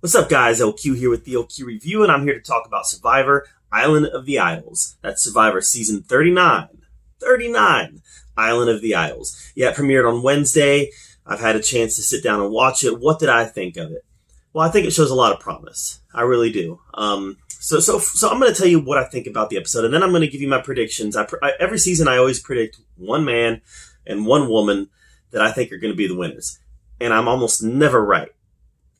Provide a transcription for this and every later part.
What's up, guys? LQ here with the LQ Review, and I'm here to talk about Survivor Island of the Idols. That's Survivor Season 39. 39! Island of the Idols. Yeah, it premiered on Wednesday. I've had a chance to sit down and watch it. What did I think of it? Well, I think it shows a lot of promise. I really do. So I'm going to tell you what I think about the episode, and then I'm going to give you my predictions. Every season, I always predict one man and one woman that I think are going to be the winners. And I'm almost never right.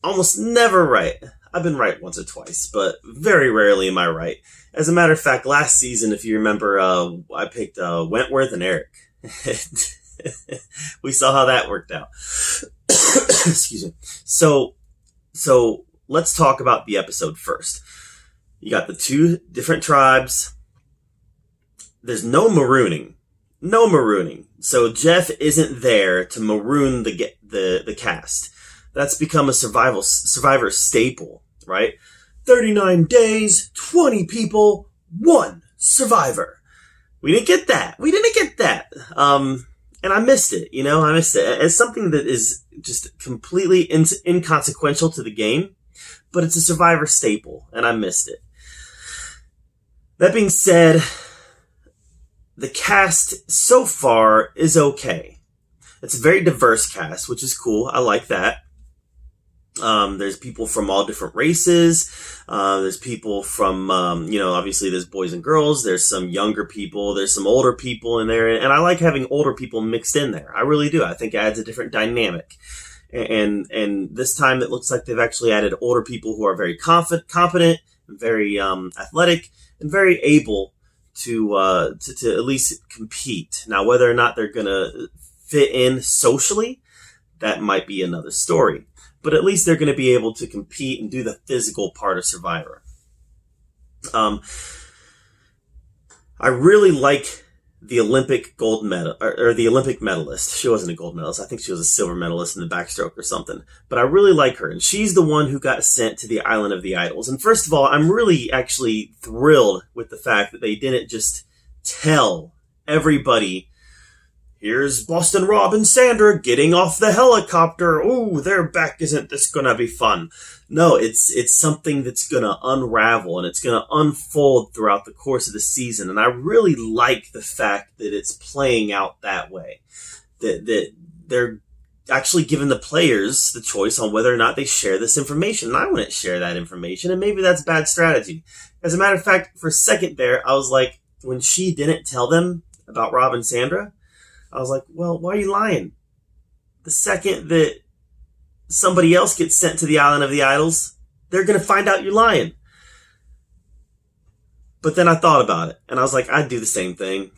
Almost never right. I've been right once or twice, but very rarely am I right. As a matter of fact, last season, if you remember, I picked Wentworth and Eric. We saw how that worked out. Excuse me. So let's talk about the episode first. You got the two different tribes. There's no marooning. No marooning. So Jeff isn't there to maroon the cast. That's become a Survivor staple, right? 39 days, 20 people, 1 survivor. We didn't get that. And I missed it, I missed it. It's something that is just completely inconsequential to the game, but it's a Survivor staple, and I missed it. That being said, the cast so far is okay. It's a very diverse cast, which is cool. I like that. There's people from all different races. There's people from, obviously there's boys and girls. There's some younger people. There's some older people in there. And I like having older people mixed in there. I really do. I think it adds a different dynamic. And this time it looks like they've actually added older people who are very competent, very athletic, and very able to at least compete. Now, whether or not they're going to fit in socially, that might be another story. But at least they're going to be able to compete and do the physical part of Survivor. I really like the Olympic gold medal, or the Olympic medalist. She wasn't a gold medalist. I think she was a silver medalist in the backstroke or something. But I really like her. And she's the one who got sent to the Island of the Idols. And first of all, I'm really actually thrilled with the fact that they didn't just tell everybody, here's Boston Rob and Sandra getting off the helicopter. Oh, they're back. Isn't this going to be fun? No, it's something that's going to unravel and it's going to unfold throughout the course of the season. And I really like the fact that it's playing out that way. That they're actually giving the players the choice on whether or not they share this information. And I wouldn't share that information, and maybe that's bad strategy. As a matter of fact, for a second there, I was like, when she didn't tell them about Rob and Sandra, I was like, well, why are you lying? The second that somebody else gets sent to the Island of the Idols, they're going to find out you're lying. But then I thought about it, and I was like, I'd do the same thing.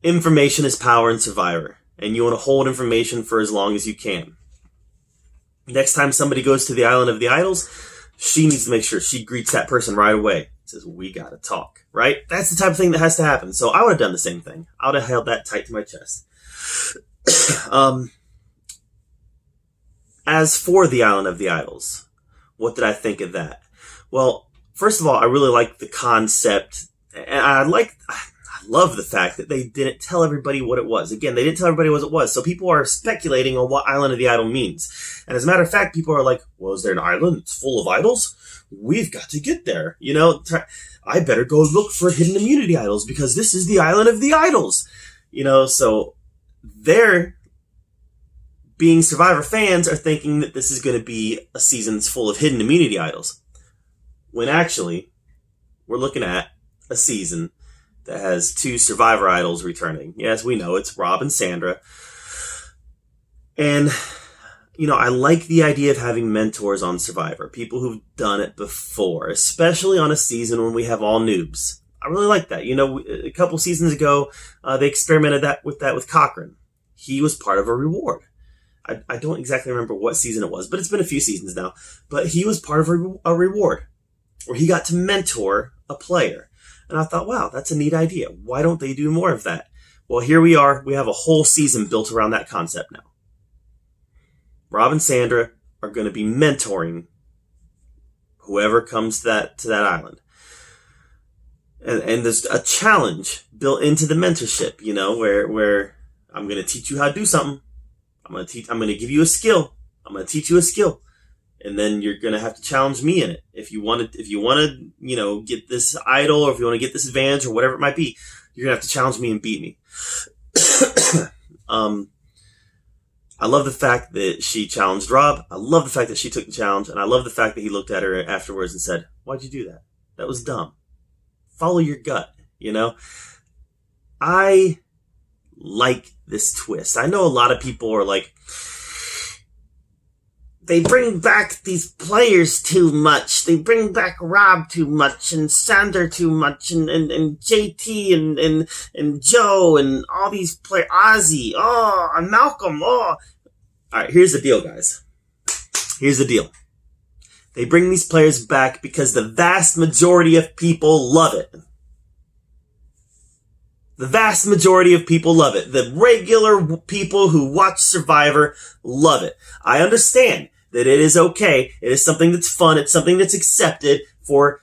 Information is power in Survivor, and you want to hold information for as long as you can. Next time somebody goes to the Island of the Idols, she needs to make sure she greets that person right away. Says, we got to talk, right? That's the type of thing that has to happen. So I would have done the same thing. I would have held that tight to my chest. As for the Island of the Idols, what did I think of that? Well, first of all, I really like the concept, and I love the fact that they didn't tell everybody what it was. Again, they didn't tell everybody what it was, so people are speculating on what Island of the Idol means. And as a matter of fact, people are like, well, is there an island that's full of idols? We've got to get there. I better go look for hidden immunity idols because this is the Island of the Idols. So they're being Survivor fans are thinking that this is going to be a season that's full of hidden immunity idols. When actually, we're looking at a season that has 2 Survivor idols returning. Yes, we know it's Rob and Sandra. And I like the idea of having mentors on Survivor, people who've done it before, especially on a season when we have all noobs. I really like that. A couple seasons ago, they experimented with Cochran. He was part of a reward. I don't exactly remember what season it was, but it's been a few seasons now. But he was part of a reward where he got to mentor a player. And I thought, wow, that's a neat idea. Why don't they do more of that? Well, here we are. We have a whole season built around that concept now. Rob and Sandra are going to be mentoring whoever comes to that island. And there's a challenge built into the mentorship, where I'm going to teach you how to do something. I'm going to give you a skill. I'm going to teach you a skill. and then you're gonna have to challenge me in it. If you want to, get this idol, or if you want to get this advantage, or whatever it might be, you're gonna have to challenge me and beat me. I love the fact that she challenged Rob. I love the fact that she took the challenge, and I love the fact that he looked at her afterwards and said, "Why'd you do that? That was dumb. Follow your gut." I like this twist. I know a lot of people are like, they bring back these players too much. They bring back Rob too much, and Sander too much, and JT and Joe and all these players, Ozzy, and Malcolm, All right, here's the deal, guys. Here's the deal. They bring these players back because the vast majority of people love it. The vast majority of people love it. The regular people who watch Survivor love it. I understand that it is okay. It is something that's fun. It's something that's accepted for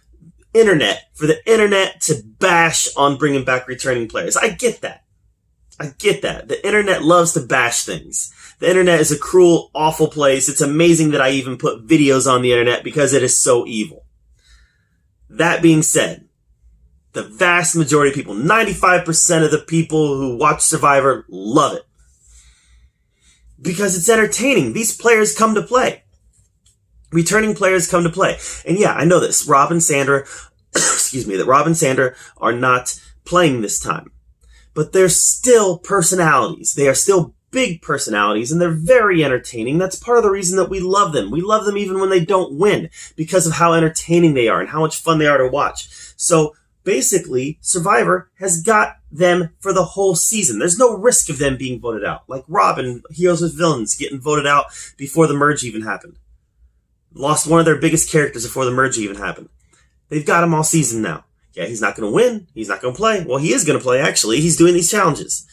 the internet to bash on bringing back returning players. I get that. The internet loves to bash things. The internet is a cruel, awful place. It's amazing that I even put videos on the internet because it is so evil. That being said, the vast majority of people, 95% of the people who watch Survivor love it. Because it's entertaining. These players come to play. Returning players come to play. And yeah, I know this. Rob and Sandra are not playing this time. But they're still personalities. They are still big personalities, and they're very entertaining. That's part of the reason that we love them. We love them even when they don't win, because of how entertaining they are and how much fun they are to watch. So basically, Survivor has got them for the whole season. There's no risk of them being voted out. Like Rob and Heroes with Villains getting voted out before the merge even happened. Lost one of their biggest characters before the merge even happened. They've got him all season now. Yeah, he's not going to win. He's not going to play. Well, he is going to play, actually. He's doing these challenges.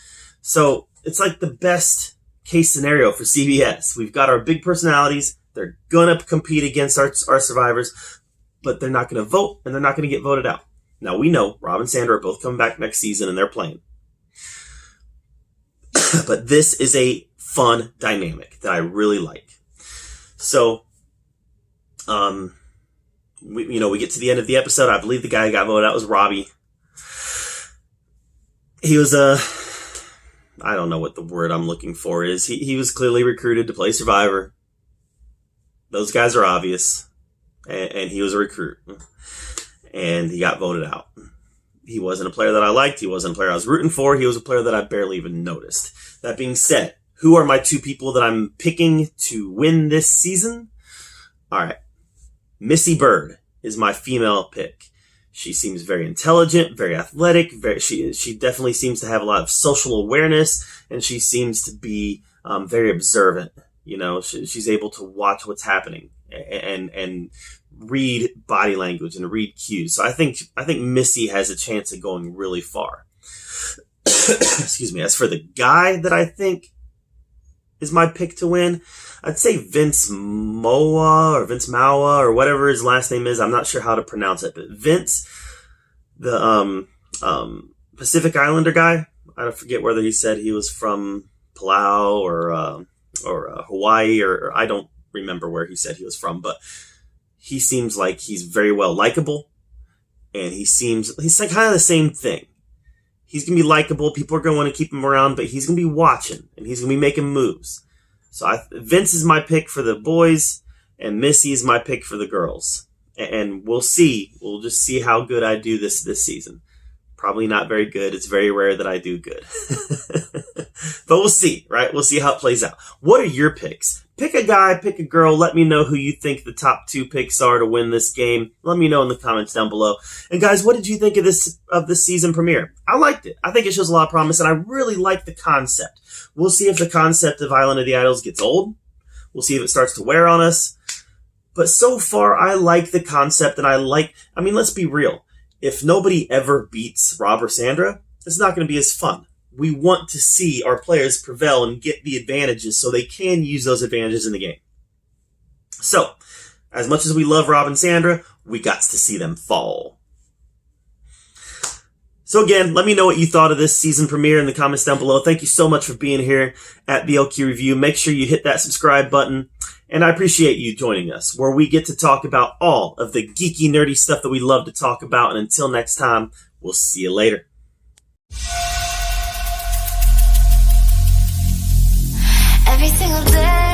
So it's like the best case scenario for CBS. We've got our big personalities. They're going to compete against our survivors, but they're not going to vote, and they're not going to get voted out. Now, we know Rob and Sandra are both coming back next season, and they're playing. But this is a fun dynamic that I really like. So, we get to the end of the episode. I believe the guy who got voted out was Robbie. He was I don't know what the word I'm looking for is. He was clearly recruited to play Survivor. Those guys are obvious. And he was a recruit. And he got voted out. He wasn't a player that I liked. He wasn't a player I was rooting for. He was a player that I barely even noticed. That being said, who are my two people that I'm picking to win this season? All right. Missy Bird is my female pick. She seems very intelligent, very athletic. She definitely seems to have a lot of social awareness, and she seems to be very observant. She's able to watch what's happening and read body language and read cues. So I think Missy has a chance of going really far. Excuse me. As for the guy that I think is my pick to win, I'd say Vince Moa or whatever his last name is. I'm not sure how to pronounce it, but Vince, the Pacific Islander guy. I don't forget whether he said he was from Palau or Hawaii, or I don't remember where he said he was from, but he seems like he's very well likable, and he's like kind of the same thing. He's going to be likable. People are going to want to keep him around, but he's going to be watching, and he's going to be making moves. So Vince is my pick for the boys, and Missy is my pick for the girls. And we'll see. We'll just see how good I do this season. Probably not very good. It's very rare that I do good. But we'll see, right? We'll see how it plays out. What are your picks? Pick a guy, pick a girl. Let me know who you think the top two picks are to win this game. Let me know in the comments down below. And guys, what did you think of this season premiere? I liked it. I think it shows a lot of promise, and I really like the concept. We'll see if the concept of Island of the Idols gets old. We'll see if it starts to wear on us. But so far, I like the concept, and let's be real. If nobody ever beats Rob or Sandra, it's not going to be as fun. We want to see our players prevail and get the advantages so they can use those advantages in the game. So, as much as we love Rob and Sandra, we got to see them fall. So again, let me know what you thought of this season premiere in the comments down below. Thank you so much for being here at BLQ Review. Make sure you hit that subscribe button And I appreciate you joining us, where we get to talk about all of the geeky, nerdy stuff that we love to talk about. And until next time, we'll see you later. Every single day